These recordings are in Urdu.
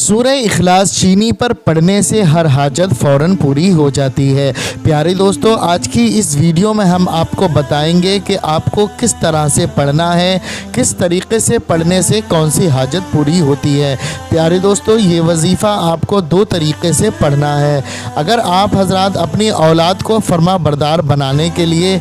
سورہ اخلاص چینی پر پڑھنے سے ہر حاجت فوراً پوری ہو جاتی ہے۔ پیارے دوستو، آج کی اس ویڈیو میں ہم آپ کو بتائیں گے کہ آپ کو کس طرح سے پڑھنا ہے، کس طریقے سے پڑھنے سے کون سی حاجت پوری ہوتی ہے۔ پیارے دوستو، یہ وظیفہ آپ کو دو طریقے سے پڑھنا ہے۔ اگر آپ حضرات اپنی اولاد کو فرما بردار بنانے کے لیے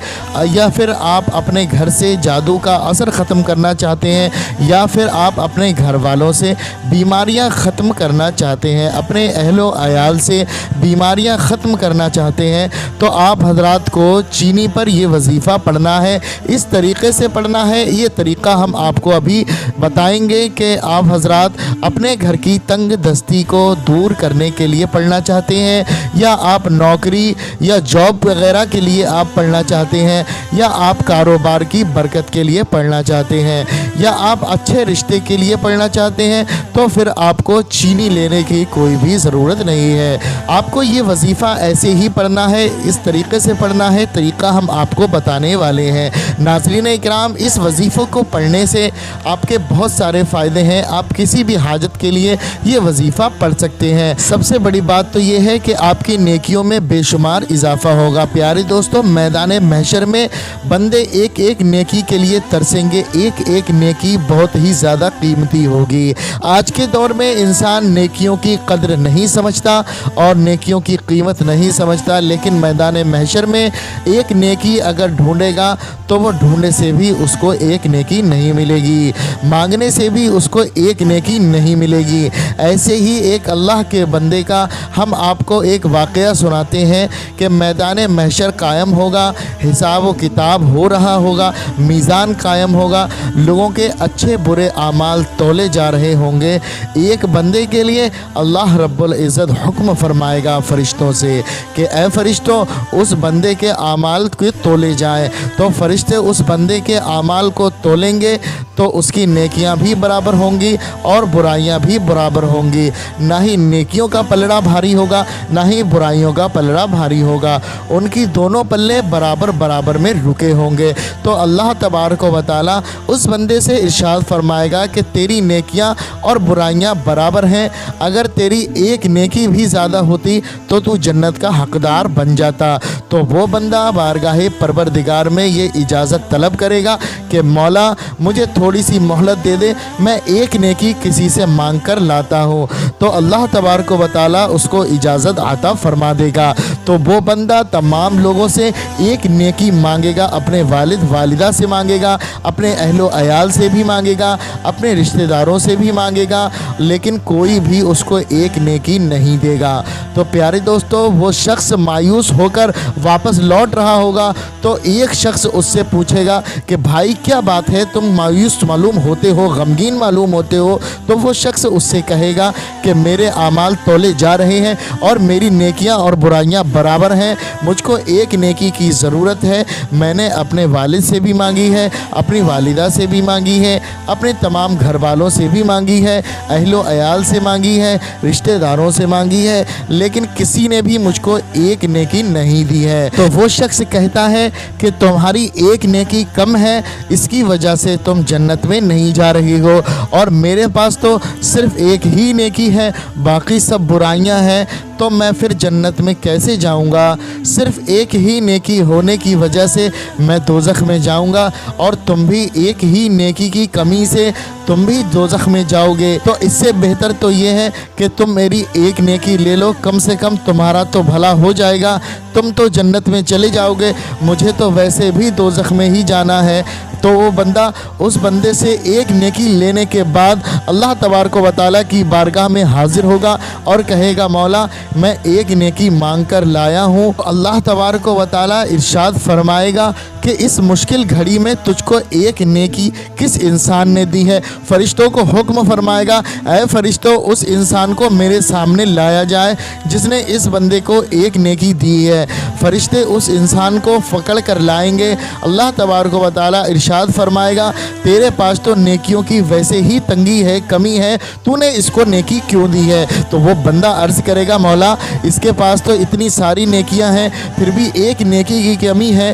یا پھر آپ اپنے گھر سے جادو کا اثر ختم کرنا چاہتے ہیں یا پھر آپ اپنے گھر والوں سے بیماریاں ختم کرنا چاہتے ہیں، اپنے اہل و عیال سے بیماریاں ختم کرنا چاہتے ہیں، تو آپ حضرات کو چینی پر یہ وظیفہ پڑھنا ہے۔ اس طریقے سے پڑھنا ہے۔ یہ طریقہ ہم آپ کو ابھی بتائیں گے کہ آپ حضرات اپنے گھر کی تنگ دستی کو دور کرنے کے لیے پڑھنا چاہتے ہیں، یا آپ نوکری یا جاب وغیرہ کے لیے آپ پڑھنا چاہتے ہیں، یا آپ کاروبار کی برکت کے لیے پڑھنا چاہتے ہیں، یا آپ اچھے رشتے کے لیے پڑھنا چاہتے ہیں، تو پھر آپ کو چینی لینے کی کوئی بھی ضرورت نہیں ہے۔ آپ کو یہ وظیفہ ایسے ہی پڑھنا ہے، اس طریقے سے پڑھنا ہے۔ طریقہ ہم آپ کو بتانے والے ہیں۔ ناظرین اکرام، اس وظیفے کو پڑھنے سے آپ کے بہت سارے فائدے ہیں۔ آپ کسی بھی حاجت کے لیے یہ وظیفہ پڑھ سکتے ہیں۔ سب سے بڑی بات تو یہ ہے کہ آپ کی نیکیوں میں بے شمار اضافہ ہوگا۔ پیارے دوستو، میدان محشر میں بندے ایک ایک نیکی کے لیے ترسیں گے۔ ایک ایک نیکی بہت ہی زیادہ قیمتی ہوگی۔ آج کے دور میں انسان نیکیوں کی قدر نہیں سمجھتا اور نیکیوں کی قیمت نہیں سمجھتا، لیکن میدان محشر میں ایک نیکی اگر ڈھونڈے گا تو وہ ڈھونڈنے سے بھی اس کو ایک نیکی نہیں ملے گی، مانگنے سے بھی اس کو ایک نیکی نہیں ملے گی۔ ایسے ہی ایک اللہ کے بندے کا ہم آپ کو ایک واقعہ سناتے ہیں کہ میدان محشر قائم ہوگا، حساب و کتاب ہو رہا ہوگا، میزان قائم ہوگا، لوگوں کے اچھے برے اعمال تولے جا رہے ہوں گے۔ ایک بندے کے لیے اللہ رب العزت حکم فرمائے گا فرشتوں سے کہ اے فرشتوں، اس بندے کے اعمال کو تولے جائیں۔ تو فرشتے اس بندے کے اعمال کو تولیں گے تو اس کی نیکیاں بھی برابر ہوں گی اور برائیاں بھی برابر ہوں گی۔ نہ ہی نیکیوں کا پلڑا بھاری ہوگا، نہ ہی برائیوں کا پلڑا بھاری ہوگا۔ ان کی دونوں پلے برابر برابر میں رکے ہوں گے۔ تو اللہ تبارک و تعالی اس بندے سے ارشاد فرمائے گا کہ تیری نیکیاں اور برائیاں برابر ہیں۔ اگر تیری ایک نیکی بھی زیادہ ہوتی تو تو جنت کا حقدار بن جاتا۔ تو وہ بندہ بارگاہ پروردگار میں یہ اجازت طلب کرے گا کہ مولا، مجھے تھوڑی سی مہلت دے دے، میں ایک نیکی کسی سے مانگ کر لاتا ہوں۔ تو اللہ تبارک و تعالی اس کو اجازت عطا فرما دے گا۔ تو وہ بندہ تمام لوگوں سے ایک نیکی مانگے گا، اپنے والد والدہ سے مانگے گا، اپنے اہل و عیال سے بھی مانگے گا، اپنے رشتہ داروں سے بھی مانگے گا، لیکن کوئی بھی اس کو ایک نیکی نہیں دے گا۔ تو پیارے دوستو، وہ شخص مایوس ہو کر واپس لوٹ رہا ہوگا تو ایک شخص اس سے پوچھے گا کہ بھائی کیا بات ہے، تم مایوس معلوم ہوتے ہو، غمگین معلوم ہوتے ہو۔ تو وہ شخص اس سے کہے گا کہ میرے اعمال تولے جا رہے ہیں اور میری نیکیاں اور برائیاں برابر ہیں، مجھ کو ایک نیکی کی ضرورت ہے۔ میں نے اپنے والد سے بھی مانگی ہے، اپنی والدہ سے بھی مانگی ہے، اپنے تمام گھر والوں سے بھی مانگی ہے، اہل و عیال سے مانگی ہے، رشتہ داروں سے مانگی ہے، لیکن کسی نے بھی مجھ کو ایک نیکی نہیں دی ہے۔ تو وہ شخص کہتا ہے کہ تمہاری ایک نیکی کم ہے، اس کی وجہ سے تم جنت میں نہیں جا رہے ہو، اور میرے پاس تو صرف ایک ہی نیکی ہے، باقی سب برائیاں ہیں، تو میں پھر جنت میں کیسے جاؤں گا؟ صرف ایک ہی نیکی ہونے کی وجہ سے میں دوزخ میں جاؤں گا، اور تم بھی ایک ہی نیکی کی کمی سے تم بھی دوزخ میں جاؤ گے۔ تو اس سے بہتر تو یہ ہے کہ تم میری ایک نیکی لے لو، کم سے کم تمہارا تو بھلا ہو جائے گا، تم تو جنت میں چلے جاؤ گے، مجھے تو ویسے بھی دوزخ میں ہی جانا ہے۔ تو وہ بندہ اس بندے سے ایک نیکی لینے کے بعد اللہ تبارک و تعالی کی بارگاہ میں حاضر ہوگا اور کہے گا مولا، میں ایک نیکی مانگ کر لایا ہوں۔ اللہ تبارک و تعالی ارشاد فرمائے گا کہ اس مشکل گھڑی میں تجھ کو ایک نیکی کس انسان نے دی ہے؟ فرشتوں کو حکم فرمائے گا، اے فرشتوں، اس انسان کو میرے سامنے لایا جائے جس نے اس بندے کو ایک نیکی دی ہے۔ فرشتے اس انسان کو پکڑ کر لائیں گے۔ اللہ تبارک و تعالی ارشاد فرمائے گا، تیرے پاس تو نیکیوں کی ویسے ہی تنگی ہے، کمی ہے، تو نے اس کو نیکی کیوں دی ہے؟ تو وہ بندہ عرض کرے گا، مولا، اس کے پاس تو اتنی ساری نیکیاں ہیں، پھر بھی ایک نیکی کی کمی ہے،